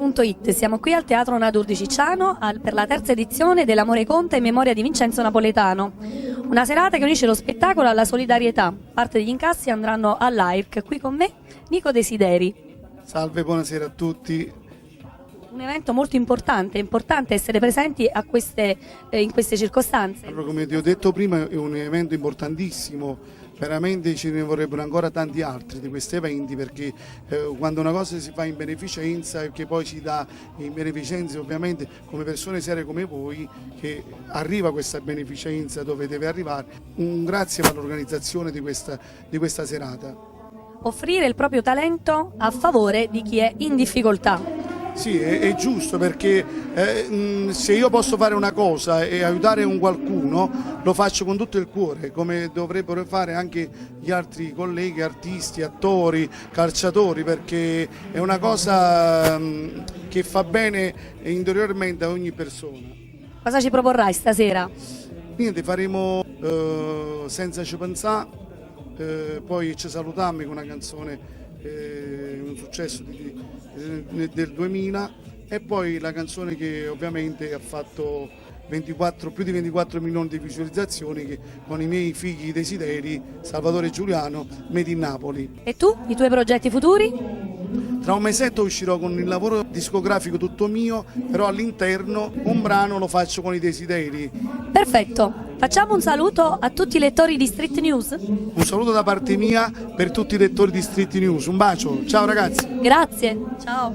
Rai.it. Siamo qui al Teatro Nadur di Cicciano per la terza edizione dell'Amore Conta in memoria di Vincenzo Napoletano. Una serata che unisce lo spettacolo alla solidarietà. Parte degli incassi andranno all'AIRC. Qui con me Nico Desideri. Salve, buonasera a tutti. Un evento molto importante, è importante essere presenti in queste circostanze. Allora, come ti ho detto prima, è un evento importantissimo. Veramente ce ne vorrebbero ancora tanti altri di questi eventi, perché quando una cosa si fa in beneficenza e che poi si dà in beneficenza, ovviamente come persone serie come voi, che arriva questa beneficenza dove deve arrivare, un grazie per l'organizzazione di questa serata. Offrire il proprio talento a favore di chi è in difficoltà. Sì, è giusto, perché se io posso fare una cosa e aiutare un qualcuno, lo faccio con tutto il cuore, come dovrebbero fare anche gli altri colleghi, artisti, attori, calciatori, perché è una cosa che fa bene interiormente a ogni persona. Cosa ci proporrai stasera? Niente, faremo Senza ci pensà, poi ci salutiamo con una canzone, un successo del 2000, e poi la canzone che ovviamente ha fatto più di 24 milioni di visualizzazioni, che con i miei figli desideri, Salvatore e Giuliano, Made in Napoli. E tu? I tuoi progetti futuri? Tra un mesetto uscirò con il lavoro discografico tutto mio, però all'interno un brano lo faccio con i desideri. Perfetto, facciamo un saluto a tutti i lettori di Street News. Un saluto da parte mia per tutti i lettori di Street News, un bacio, ciao ragazzi. Grazie, ciao.